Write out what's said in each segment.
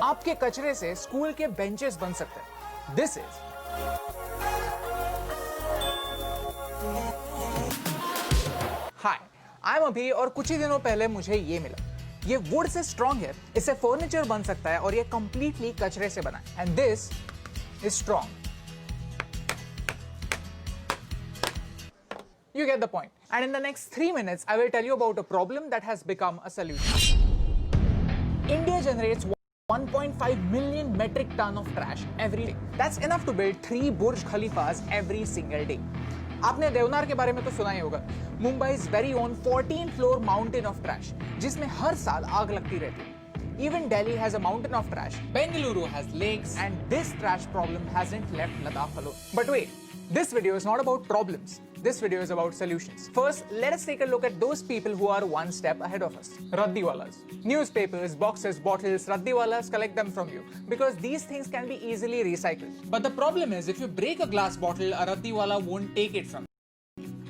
आपके कचरे से स्कूल के बेंचेस बन सकते हैं। This is hi, I am अभी और कुछ ही दिनों पहले मुझे ये मिला। ये वुड से स्ट्रॉन्ग है, इससे फर्नीचर बन सकता है और ये कंप्लीटली कचरे से बना है। And this is strong. You get the point. And in the next 3 minutes, I will tell you about a problem that has become a solution. India generates 1.5 million metric ton of trash every day. That's enough to build 3 Burj Khalifas every single day. आपने देवनार के बारे में तो सुना ही होगा। Mumbai's very own 14-floor mountain of trash, जिसमें हर साल आग लगती रहती है। Even Delhi has a mountain of trash. Bengaluru has lakes, and this trash problem hasn't left Ladakh alone. But wait, this video is not about problems. This video is about solutions. First, let us take a look at those people who are one step ahead of us. Raddiwalas. Newspapers, boxes, bottles, Raddiwalas collect them from you because these things can be easily recycled. But the problem is, if you break a glass bottle, a Raddiwala won't take it from you.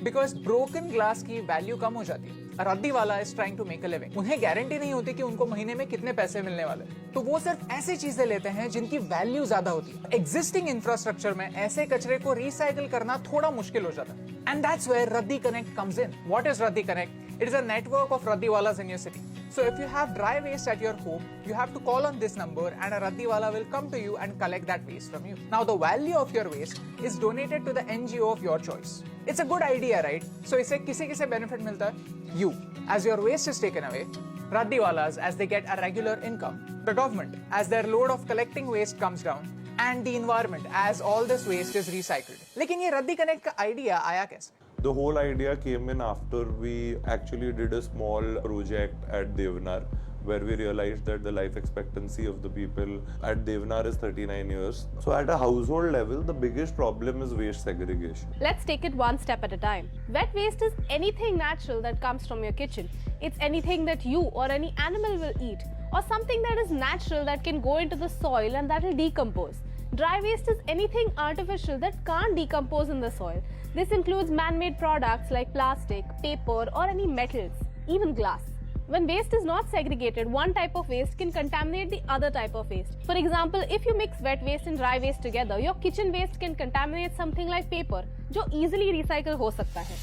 Because broken glass की value कम हो जाती है। रद्दी वाला is trying to make a living. उन्हें guarantee नहीं होती कि उनको महीने में कितने पैसे मिलने वाले, तो वो सिर्फ ऐसी चीजें लेते हैं जिनकी वैल्यू ज्यादा होती है। एग्जिस्टिंग इंफ्रास्ट्रक्चर में ऐसे कचरे को रिसाइकिल करना थोड़ा मुश्किल हो जाता है। And that's where Raddi Connect comes in. What is Raddi Connect? It is a network of Raddiwalas in your city. So if you have dry waste at your home, you have to call on this number and a Raddiwala will come to you and collect that waste from you. Now the value of your waste is donated to the NGO of your choice. It's a good idea, right? So इससे किसे benefit मिलता है? You, as your waste is taken away, Raddiwalas as they get a regular income, the government as their load of collecting waste comes down, and the environment as all this waste is recycled. लेकिन ये Raddi Connect का idea आया कैसे? The whole idea came in after we actually did a small project at Devnar, where we realized that the life expectancy of the people at Devnar is 39 years. So at a household level, the biggest problem is waste segregation. Let's take it one step at a time. Wet waste is anything natural that comes from your kitchen. It's anything that you or any animal will eat, or something that is natural that can go into the soil and that will decompose. Dry waste is anything artificial that can't decompose in the soil. This includes man-made products like plastic, paper, or any metals, even glass. When waste is not segregated, one type of waste can contaminate the other type of waste. For example, if you mix wet waste and dry waste together, your kitchen waste can contaminate something like paper, जो easily recycle हो सकता है।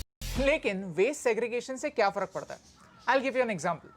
लेकिन waste segregation से क्या फर्क पड़ता है? I'll give you an example.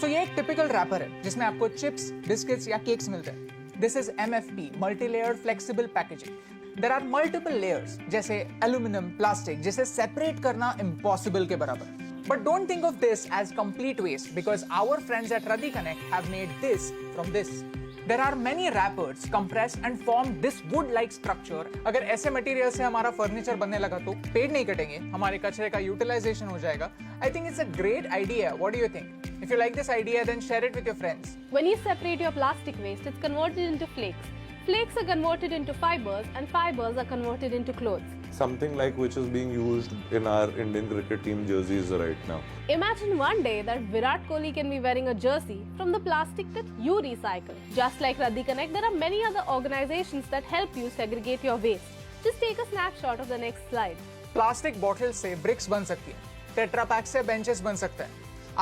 So ये एक typical wrapper है जिसमें आपको chips, biscuits या cakes मिलते हैं। This is MFP, multi-layered flexible packaging. There are multiple layers जैसे aluminum, plastic, जिसे separate करना impossible के बराबर। But don't think of this as complete waste because our friends at Raddi Connect have made this from this. There are many wrappers compressed and form this wood-like structure. अगर ऐसे material से हमारा furniture बनने लगा तो पेड़ नहीं कटेंगे, हमारे कचरे का यूटिलाइजेशन हो जाएगा। I think it's a great idea. What do you think? If you like this idea, then share it with your friends. When you separate your plastic waste, it's converted into flakes. Flakes are converted into fibers, and fibers are converted into clothes. Something like which is being used in our Indian cricket team jerseys right now. Imagine one day that Virat Kohli can be wearing a jersey from the plastic that you recycle. Just like Raddi Connect, there are many other organizations that help you segregate your waste. Just take a snapshot of the next slide. Plastic bottle से BRICS बन सकती है, tetra pack से benches बन सकते हैं,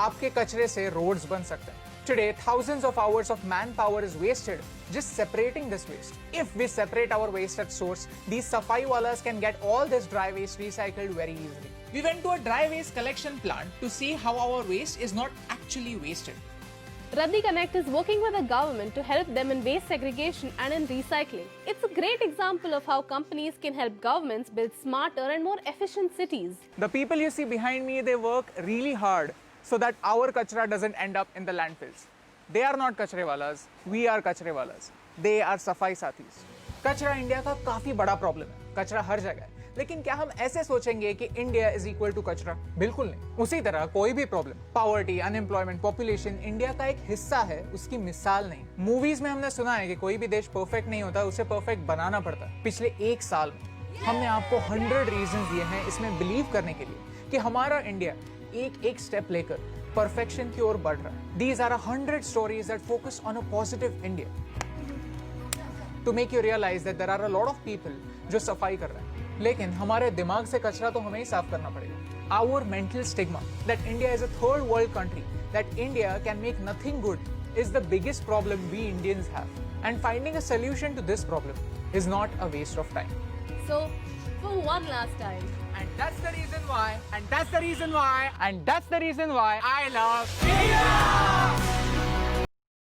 आपके कचरे से रोड्स बन सकते हैं। Today, thousands of hours of manpower is wasted just separating this waste. If we separate our waste at source, these Safai Walas can get all this dry waste recycled very easily. We went to a dry waste collection plant to see how our waste is not actually wasted. Raddi Connect is working with the government to help them in waste segregation and in recycling. It's a great example of how companies can help governments build smarter and more efficient cities. The people you see behind me, they work really hard so that our kachra doesn't end up in the landfills. They are not kachre walas, we are kachre walas. They are safai sathis. कचरा India का काफी बड़ा problem है, कचरा हर जगह है। लेकिन क्या हम ऐसे सोचेंगे कि इंडिया इज इक्वल टू कचरा? बिल्कुल नहीं। उसी तरह कोई भी problem, poverty, unemployment, population India का एक हिस्सा है, उसकी मिसाल नहीं। मूवीज में हमने सुना है कि कोई भी देश परफेक्ट नहीं होता, उसे परफेक्ट बनाना पड़ता है। पिछले एक साल में हमने आपको 100 रीजन दिए हैं इसमें बिलीव करने के लिए कि हमारा इंडिया एक स्टेप लेकर परफेक्शन की ओर बढ़ रहा है। These are 100 stories that focus on a positive India to make you realize that there are a lot of people जो सफाई कर रहे हैं, लेकिन हमारे दिमाग से कचरा तो हमें ही साफ करना पड़ेगा। Our mental stigma that India is a third world country, that India can make nothing good, is the biggest problem we Indians have. And finding a solution to this problem is not a waste of time. So, for one last time, And that's the reason why, and that's the reason why, and that's the reason why I love India!